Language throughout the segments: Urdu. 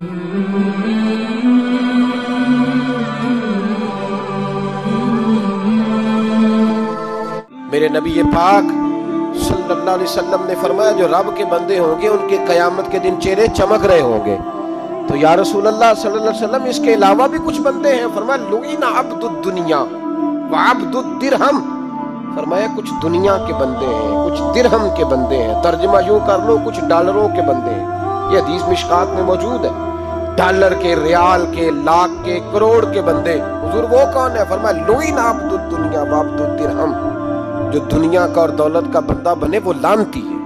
میرے نبی پاک صلی اللہ علیہ وسلم نے فرمایا جو رب کے بندے ہوں گے ان کے قیامت کے دن چہرے چمک رہے ہوں گے. تو یا رسول اللہ صلی اللہ علیہ وسلم اس کے علاوہ بھی کچھ بندے ہیں؟ فرمایا لعن عبد الدنیا وعبد الدرہم. فرمایا کچھ دنیا کے بندے ہیں، کچھ درہم کے بندے ہیں. ترجمہ یوں کر لو کچھ ڈالروں کے بندے ہیں. یہ حدیث مشکات میں موجود ہے. ڈالر کے، ریال کے، لاکھ کے، کروڑ کے بندے. حضور وہ کون ہے؟ فرمایا لعن عبد الدنیا وعبد الدرہم. جو دنیا کا اور دولت کا بندہ بنے وہ لعنتی ہے،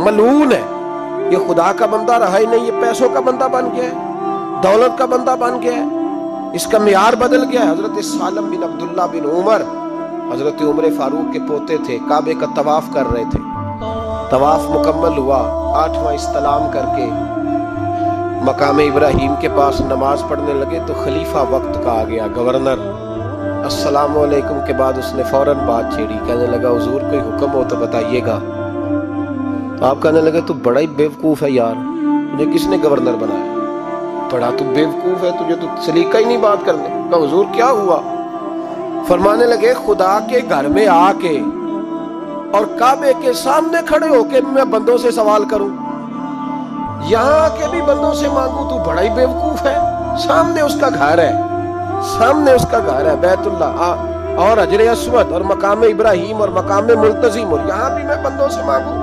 ملعون ہے. یہ خدا کا بندہ رہا ہی نہیں، یہ پیسوں کا بندہ بن گیا ہے، دولت کا بندہ بن گیا ہے. اس کا معیار بدل گیا ہے. حضرت سالم بن عبداللہ بن عمر حضرت عمر فاروق کے پوتے تھے، کعبے کا طواف کر رہے تھے. طواف مکمل ہوا، 8واں استلام کر کے مقام ابراہیم کے پاس نماز پڑھنے لگے تو خلیفہ وقت کا آ گیا، گورنر. السلام علیکم کے بعد اس نے فوراً بات چھیڑی، کہنے لگا حضور کوئی حکم ہو تو بتائیے گا. تو آپ کہنے لگے تو بڑا ہی بیوقوف ہے یار، تجھے کس نے گورنر بنایا؟ بڑا تو بیوقوف ہے، تجھے تو سلیقہ ہی نہیں بات کرنے. کہا حضور کیا ہوا؟ فرمانے لگے خدا کے گھر میں آ کے اور کعبے کے سامنے کھڑے ہو کے میں بندوں سے سوال کروں، یہاں کے بھی بندوں سے مانگوں، تو بڑا ہی بیوقوف ہے. سامنے اس کا گھر ہے، سامنے اس کا گھر ہے بیت اللہ اور حجر اسود اور مقام ابراہیم اور مقام ملتزم، اور یہاں بھی میں بندوں سے مانگوں.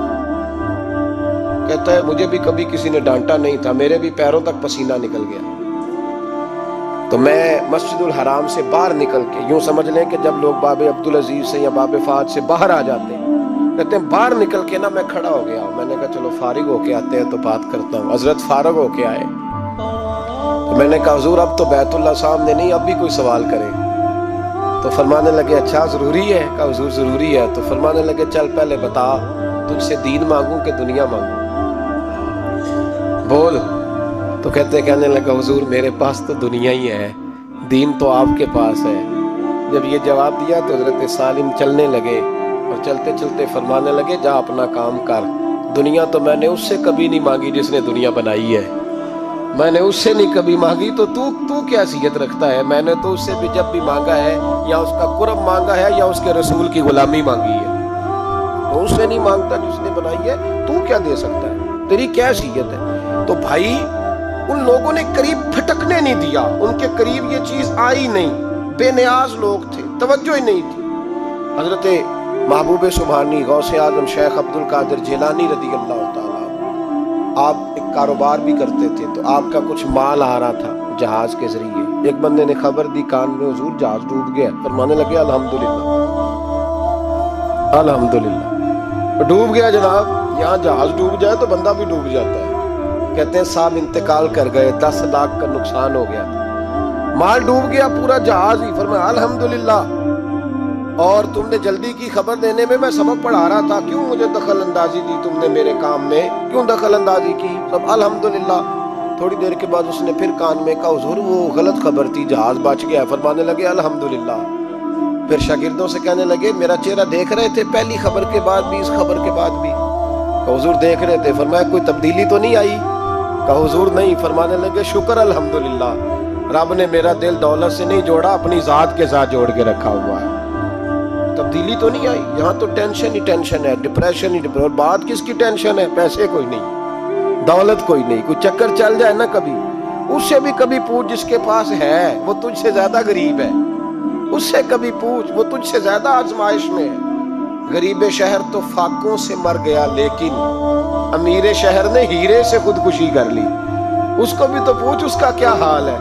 کہتا ہے مجھے بھی کبھی کسی نے ڈانٹا نہیں تھا، میرے بھی پیروں تک پسینہ نکل گیا. تو میں مسجد الحرام سے باہر نکل کے، یوں سمجھ لیں کہ جب لوگ باب عبدالعزیز سے یا باب فہد سے باہر آ جاتے ہیں، کہتے ہیں باہر نکل کے نا میں کھڑا ہو گیا. میں نے کہا چلو فارغ ہو کے آتے ہیں تو بات کرتا ہوں. حضرت فارغ ہو کے آئے تو میں نے کہا حضور اب تو بیت اللہ سامنے نہیں، اب بھی کوئی سوال کرے. تو فرمانے لگے اچھا ضروری ہے؟ کہا حضور ضروری ہے. تو فرمانے لگے چل پہلے بتا تجھ سے دین مانگوں کہ دنیا مانگوں، بول. تو کہنے لگا حضور میرے پاس تو دنیا ہی ہے، دین تو آپ کے پاس ہے. جب یہ جواب دیا تو حضرت سالم چلنے لگے اور چلتے چلتے فرمانے لگے جا اپنا کام کر، دنیا تو میں نے اس سے کبھی نہیں مانگی جس نے دنیا بنائی ہے، میں نے اس سے نہیں کبھی مانگی، تو تو کیا حیثیت رکھتا ہے؟ میں نے تو اس سے بھی جب بھی مانگا ہے یا اس کا قرب مانگا ہے یا اس کے رسول کی غلامی مانگی ہے، تو اس سے نہیں مانگتا جس نے بنائی ہے. تو کیا دے سکتا ہے؟ تیری کیا حیثیت ہے؟ تو بھائی ان لوگوں نے قریب پھٹکنے نہیں دیا، ان کے قریب یہ چیز آئی نہیں. بے نیاز لوگ تھے، توجہ ہی نہیں تھی. حضرت محبوب سبحانی غوث اعظم شیخ عبد القادر جیلانی رضی اللہ تعالیٰ آپ ایک کاروبار بھی کرتے تھے، تو آپ کا کچھ مال آ رہا تھا جہاز کے ذریعے. ایک بندے نے خبر دی کان میں حضور جہاز ڈوب گیا. فرمانے لگے الحمدللہ الحمدللہ. ڈوب گیا جناب، یہاں جہاز ڈوب جائے تو بندہ بھی ڈوب جاتا ہے. کہتے ہیں صاحب انتقال کر گئے، 10 لاکھ کا نقصان ہو گیا، مال ڈوب گیا پورا جہاز ہی. فرمایا الحمدللہ، اور تم نے جلدی کی خبر دینے میں میں سبق پڑھا رہا تھا، کیوں مجھے دخل اندازی دی تم نے میرے کام میں، کیوں دخل اندازی کی؟ سب الحمدللہ. تھوڑی دیر کے بعد اس نے پھر کان میں کہا حضور وہ غلط خبر تھی، جہاز بچ گیا. فرمانے لگے الحمدللہ. پھر شاگردوں سے کہنے لگے میرا چہرہ دیکھ رہے تھے پہلی خبر کے بعد بھی، اس خبر کے بعد بھی؟ کہ حضور دیکھ رہے تھے. فرمایا کوئی تبدیلی تو نہیں آئی؟ کہ حضور نہیں. فرمانے لگے شکر الحمدللہ، رب نے میرا دل دولت سے نہیں جوڑا، اپنی ذات کے ساتھ جوڑ کے رکھا ہوا ہے، تبدیلی تو نہیں آئی. یہاں تو ٹینشن ہی ٹینشن ہے، ڈپریشن ہی ڈپریشن. اور بات کس کی ٹینشن ہے؟ پیسے کوئی نہیں، دولت کوئی نہیں. کوئی چکر چل جائے نا کبھی، اس سے بھی کبھی پوچھ جس کے پاس ہے وہ تجھ سے زیادہ غریب ہے، اس سے کبھی پوچھ وہ تجھ سے زیادہ آزمائش میں ہے. غریب شہر تو فاقوں سے مر گیا، لیکن امیر شہر نے ہیرے سے خودکشی کر لی. اس کو بھی تو پوچھ اس کا کیا حال ہے.